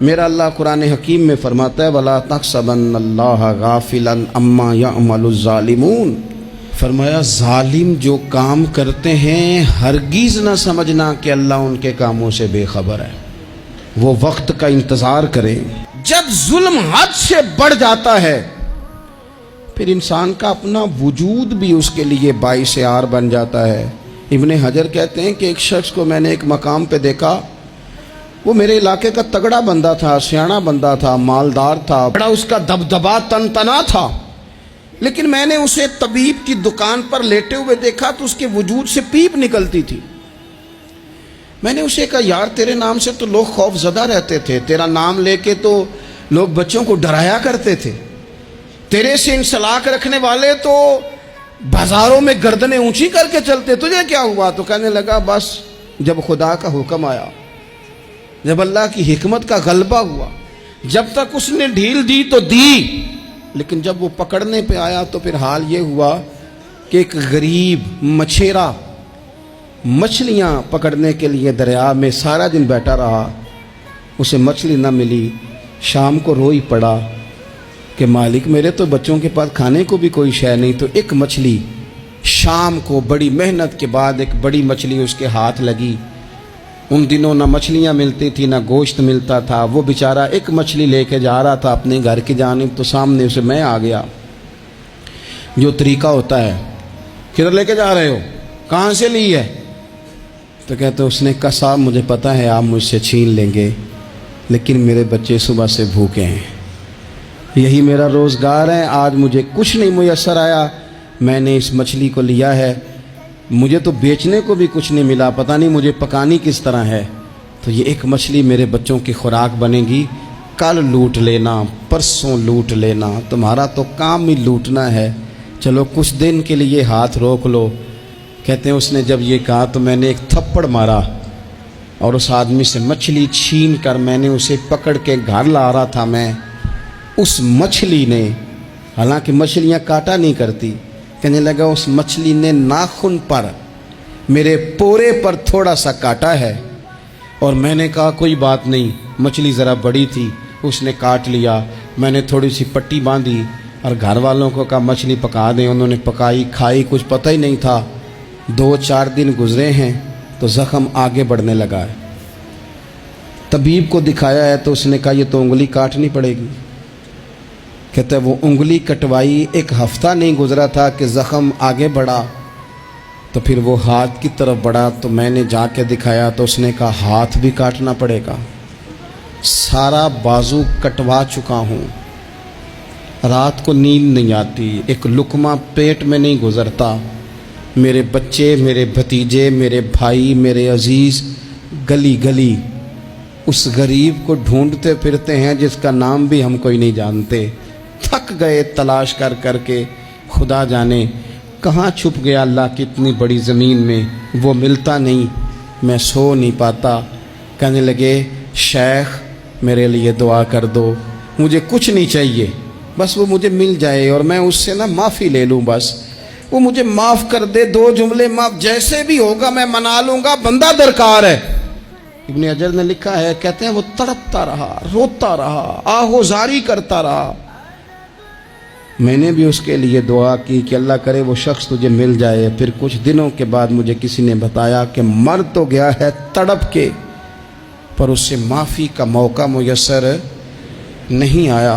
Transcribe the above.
میرا اللہ قرآن حکیم میں فرماتا ہے وَلَا تَحْسَبَنَّ اللَّهَ غَافِلًا عَمَّا يَعْمَلُ الظَّالِمُونَ، فرمایا ظالم جو کام کرتے ہیں ہرگز نہ سمجھنا کہ اللہ ان کے کاموں سے بے خبر ہے، وہ وقت کا انتظار کریں۔ جب ظلم حد سے بڑھ جاتا ہے پھر انسان کا اپنا وجود بھی اس کے لیے باعث عار بن جاتا ہے۔ ابن حجر کہتے ہیں کہ ایک شخص کو میں نے ایک مقام پہ دیکھا، وہ میرے علاقے کا تگڑا بندہ تھا، سیاںا بندہ تھا، مالدار تھا، بڑا اس کا دبدبا تنتنا تھا، لیکن میں نے اسے طبیب کی دکان پر لیٹے ہوئے دیکھا تو اس کے وجود سے پیپ نکلتی تھی۔ میں نے اسے کہا یار تیرے نام سے تو لوگ خوف زدہ رہتے تھے، تیرا نام لے کے تو لوگ بچوں کو ڈرایا کرتے تھے، تیرے سے انسلاک رکھنے والے تو بازاروں میں گردنیں اونچی کر کے چلتے، تجھے کیا ہوا؟ تو کہنے لگا بس جب خدا کا حکم آیا، جب اللہ کی حکمت کا غلبہ ہوا، جب تک اس نے ڈھیل دی تو دی، لیکن جب وہ پکڑنے پہ آیا تو پھر حال یہ ہوا کہ ایک غریب مچھیرا مچھلیاں پکڑنے کے لیے دریا میں سارا دن بیٹھا رہا، اسے مچھلی نہ ملی، شام کو روئی پڑا کہ مالک میرے تو بچوں کے پاس کھانے کو بھی کوئی شے نہیں۔ تو ایک مچھلی شام کو بڑی محنت کے بعد ایک بڑی مچھلی اس کے ہاتھ لگی۔ ان دنوں نہ مچھلیاں ملتی تھی نہ گوشت ملتا تھا، وہ بیچارہ ایک مچھلی لے کے جا رہا تھا اپنے گھر کی جانب، تو سامنے اسے میں آ گیا۔ جو طریقہ ہوتا ہے کدھر لے کے جا رہے ہو، کہاں سے لی ہے؟ تو کہتے اس نے کہا صاحب مجھے پتہ ہے آپ مجھ سے چھین لیں گے، لیکن میرے بچے صبح سے بھوکے ہیں، یہی میرا روزگار ہے، آج مجھے کچھ نہیں میسر آیا، میں نے اس مچھلی کو لیا ہے، مجھے تو بیچنے کو بھی کچھ نہیں ملا، پتہ نہیں مجھے پکانی کس طرح ہے، تو یہ ایک مچھلی میرے بچوں کی خوراک بنے گی، کل لوٹ لینا، پرسوں لوٹ لینا، تمہارا تو کام ہی لوٹنا ہے، چلو کچھ دن کے لیے ہاتھ روک لو۔ کہتے ہیں اس نے جب یہ کہا تو میں نے ایک تھپڑ مارا اور اس آدمی سے مچھلی چھین کر میں نے اسے پکڑ کے گھر لا رہا تھا میں، اس مچھلی نے، حالانکہ مچھلیاں کاٹا نہیں کرتی، کہنے لگا اس مچھلی نے ناخن پر میرے پورے پر تھوڑا سا کاٹا ہے، اور میں نے کہا کوئی بات نہیں، مچھلی ذرا بڑی تھی، اس نے کاٹ لیا، میں نے تھوڑی سی پٹی باندھی اور گھر والوں کو کہا مچھلی پکا دیں، انہوں نے پکائی کھائی، کچھ پتہ ہی نہیں تھا۔ 2-4 دن گزرے ہیں تو زخم آگے بڑھنے لگا ہے، طبیب کو دکھایا ہے تو اس نے کہا یہ تو انگلی کاٹنی پڑے گی۔ کہتے ہیں وہ انگلی کٹوائی، 1 ہفتہ نہیں گزرا تھا کہ زخم آگے بڑھا، تو پھر وہ ہاتھ کی طرف بڑھا تو میں نے جا کے دکھایا تو اس نے کہا ہاتھ بھی کاٹنا پڑے گا، سارا بازو کٹوا چکا ہوں، رات کو نیند نہیں آتی، ایک لقمہ پیٹ میں نہیں گزرتا، میرے بچے، میرے بھتیجے، میرے بھائی، میرے عزیز گلی گلی اس غریب کو ڈھونڈتے پھرتے ہیں جس کا نام بھی ہم کوئی نہیں جانتے، تھک گئے تلاش کر کر کے، خدا جانے کہاں چھپ گیا اللہ کی اتنی بڑی زمین میں، وہ ملتا نہیں، میں سو نہیں پاتا۔ کہنے لگے شیخ میرے لیے دعا کر دو، مجھے کچھ نہیں چاہیے، بس وہ مجھے مل جائے اور میں اس سے معافی لے لوں، بس وہ مجھے معاف کر دے، 2 جملے معاف، جیسے بھی ہوگا میں منا لوں گا، بندہ درکار ہے۔ ابن حجر نے لکھا ہے، کہتے ہیں وہ تڑپتا رہا، روتا رہا، آہوزاری کرتا رہا، میں نے بھی اس کے لیے دعا کی کہ اللہ کرے وہ شخص تجھے مل جائے۔ پھر کچھ دنوں کے بعد مجھے کسی نے بتایا کہ مر تو گیا ہے تڑپ کے، پر اس سے معافی کا موقع میسر نہیں آیا۔